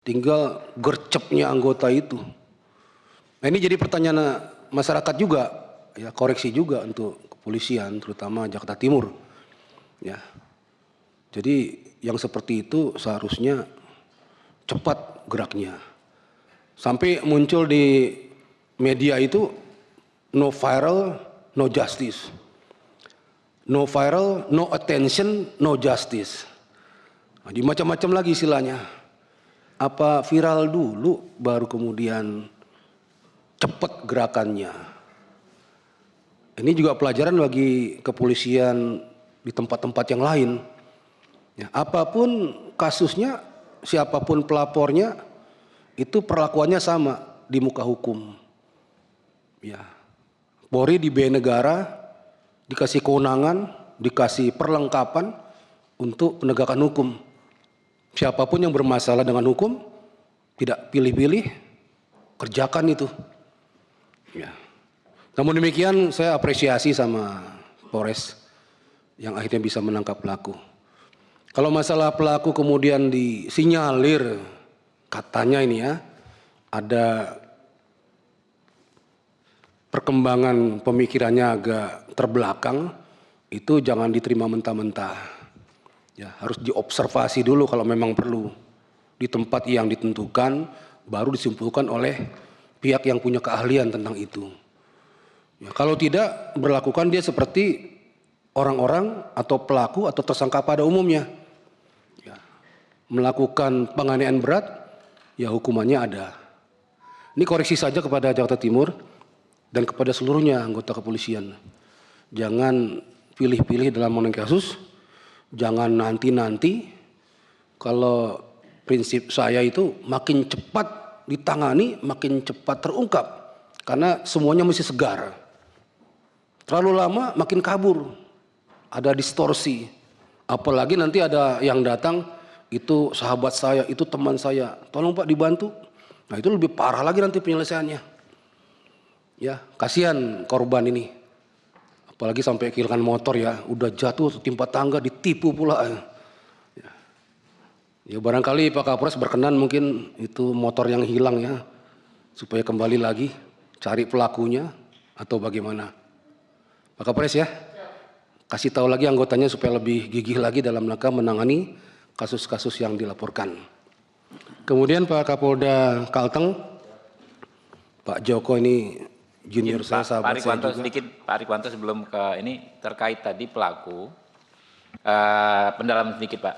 tinggal gercepnya anggota itu. Nah ini jadi pertanyaan masyarakat juga, ya koreksi juga untuk kepolisian, terutama Jakarta Timur. Ya, jadi yang seperti itu seharusnya cepat geraknya. Sampai muncul di media itu no viral, no justice. No viral, no attention, no justice. Nah, di macam-macam lagi istilahnya. Apa viral dulu baru kemudian cepat gerakannya. Ini juga pelajaran bagi kepolisian di tempat-tempat yang lain. Ya, apapun kasusnya, siapapun pelapornya, itu perlakuannya sama di muka hukum. Ya, Polri diberi negara, dikasih kewenangan, dikasih perlengkapan untuk penegakan hukum. Siapapun yang bermasalah dengan hukum, tidak pilih-pilih, kerjakan itu. Ya. Namun demikian saya apresiasi sama Polres yang akhirnya bisa menangkap pelaku. Kalau masalah pelaku kemudian disinyalir, katanya ini ya, ada perkembangan pemikirannya agak terbelakang, itu jangan diterima mentah-mentah. Ya, harus diobservasi dulu kalau memang perlu. Di tempat yang ditentukan, baru disimpulkan oleh pihak yang punya keahlian tentang itu. Ya, kalau tidak, berlakukan dia seperti orang-orang atau pelaku atau tersangka pada umumnya. Ya, melakukan penganiayaan berat, ya hukumannya ada. Ini koreksi saja kepada Jakarta Timur dan kepada seluruhnya anggota kepolisian. Jangan pilih-pilih dalam menangani kasus, jangan nanti-nanti. Kalau prinsip saya itu makin cepat ditangani, makin cepat terungkap. Karena semuanya mesti segar. Terlalu lama makin kabur. Ada distorsi. Apalagi nanti ada yang datang, itu sahabat saya, itu teman saya. Tolong Pak dibantu. Nah itu lebih parah lagi nanti penyelesaiannya. Ya, kasihan korban ini. Apalagi sampai kehilangan motor ya, udah jatuh timpa tangga, ditipu pula. Ya barangkali Pak Kapolres berkenan mungkin itu motor yang hilang ya, supaya kembali lagi cari pelakunya atau bagaimana. Pak Kapolres ya, kasih tahu lagi anggotanya supaya lebih gigih lagi dalam rangka menangani kasus-kasus yang dilaporkan. Kemudian Pak Kapolda Kalteng, Pak Joko ini junior saya, sahabat Pak saya Rikwanto juga. sedikit, Pak Rikwanto sebelum ke ini terkait tadi pelaku, pendalaman sedikit Pak.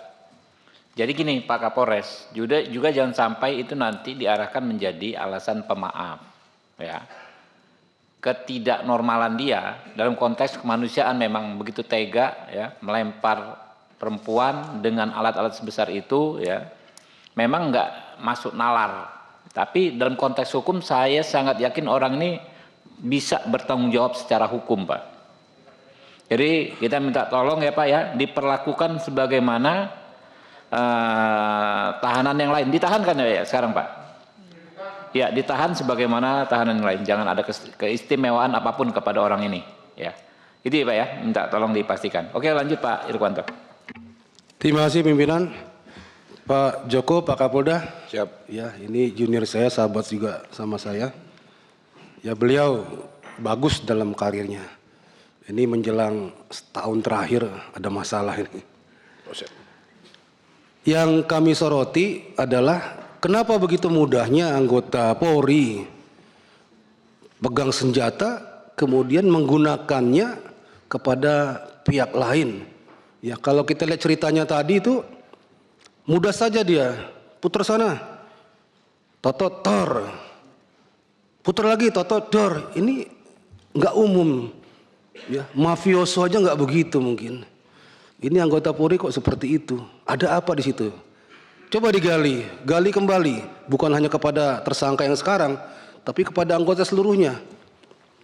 Jadi gini Pak Kapolres, juga jangan sampai itu nanti diarahkan menjadi alasan pemaaf, ya. Ketidaknormalan dia dalam konteks kemanusiaan memang begitu tega, ya, melempar perempuan dengan alat-alat sebesar itu, ya, memang nggak masuk nalar. Tapi dalam konteks hukum saya sangat yakin orang ini bisa bertanggung jawab secara hukum Pak. Jadi kita minta tolong ya Pak ya, diperlakukan sebagaimana tahanan yang lain. Ditahan kan ya sekarang Pak? Ya, ditahan sebagaimana tahanan yang lain. Jangan ada keistimewaan apapun kepada orang ini. Ya, itu ya Pak ya, minta tolong dipastikan. Oke lanjut Pak Irwanto. Terima kasih pimpinan. Pak Joko, Pak Kapolda. Siap. Ya, ini junior saya, sahabat juga sama saya. Ya beliau bagus dalam karirnya. Ini menjelang setahun terakhir ada masalah ini. Yang kami soroti adalah kenapa begitu mudahnya anggota Polri pegang senjata kemudian menggunakannya kepada pihak lain. Ya kalau kita lihat ceritanya tadi itu mudah saja dia putar sana, totot tor, putar lagi totot dor. Ini nggak umum, ya mafioso aja nggak begitu mungkin. Ini anggota Polri kok seperti itu? Ada apa di situ? Coba digali, gali kembali, bukan hanya kepada tersangka yang sekarang, tapi kepada anggota seluruhnya.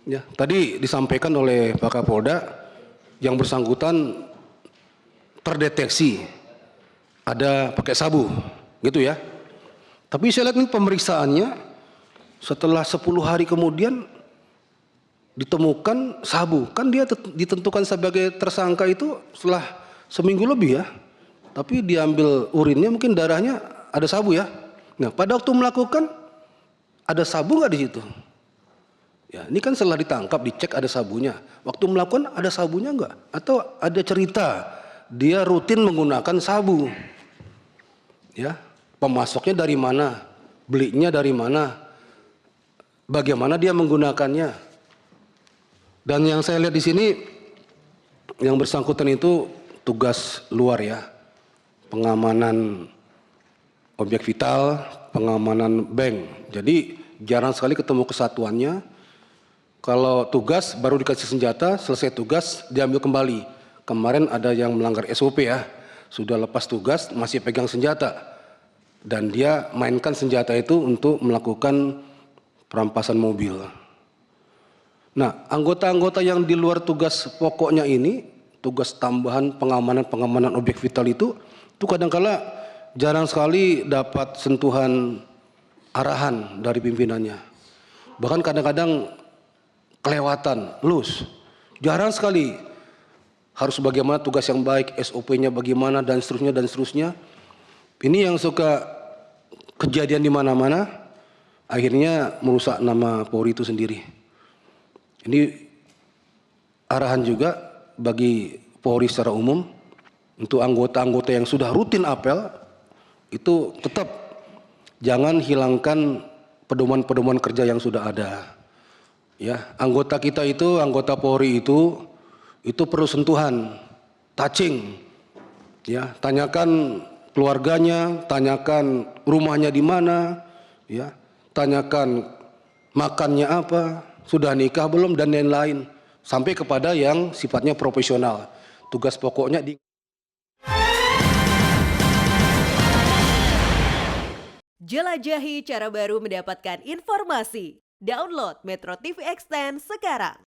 Ya, tadi disampaikan oleh Pak Kapolda, yang bersangkutan terdeteksi ada pakai sabu, gitu ya. Tapi saya lihat ini pemeriksaannya setelah 10 hari kemudian ditemukan sabu. Kan dia ditentukan sebagai tersangka itu setelah seminggu lebih ya. Tapi diambil urinnya mungkin darahnya ada sabu ya. Nah, pada waktu melakukan ada sabu nggak di situ? Ya, ini kan setelah ditangkap, dicek ada sabunya. Waktu melakukan ada sabunya nggak? Atau ada cerita dia rutin menggunakan sabu? Ya, pemasoknya dari mana? Belinya dari mana? Bagaimana dia menggunakannya? Dan yang saya lihat di sini, yang bersangkutan itu tugas luar ya, pengamanan objek vital, pengamanan bank. Jadi jarang sekali ketemu kesatuannya. Kalau tugas baru dikasih senjata, selesai tugas diambil kembali. Kemarin ada yang melanggar SOP ya, sudah lepas tugas masih pegang senjata. Dan dia mainkan senjata itu untuk melakukan perampasan mobil. Nah, anggota-anggota yang di luar tugas pokoknya ini, tugas tambahan pengamanan objek vital itu kadang-kala jarang sekali dapat sentuhan arahan dari pimpinannya. Bahkan kadang-kadang kelewatan, loose. Jarang sekali harus bagaimana tugas yang baik, SOP-nya bagaimana dan seterusnya dan seterusnya. Ini yang suka kejadian di mana-mana, akhirnya merusak nama Polri itu sendiri. Ini arahan juga bagi Polri secara umum untuk anggota-anggota yang sudah rutin apel itu tetap jangan hilangkan pedoman-pedoman kerja yang sudah ada. Ya, anggota kita itu, anggota Polri itu perlu sentuhan, touching. Ya, tanyakan keluarganya, tanyakan rumahnya di mana, ya, tanyakan makannya apa, sudah nikah belum dan lain-lain, sampai kepada yang sifatnya profesional. Tugas pokoknya di Jelajahi cara baru mendapatkan informasi. Download Metro TV Extend sekarang.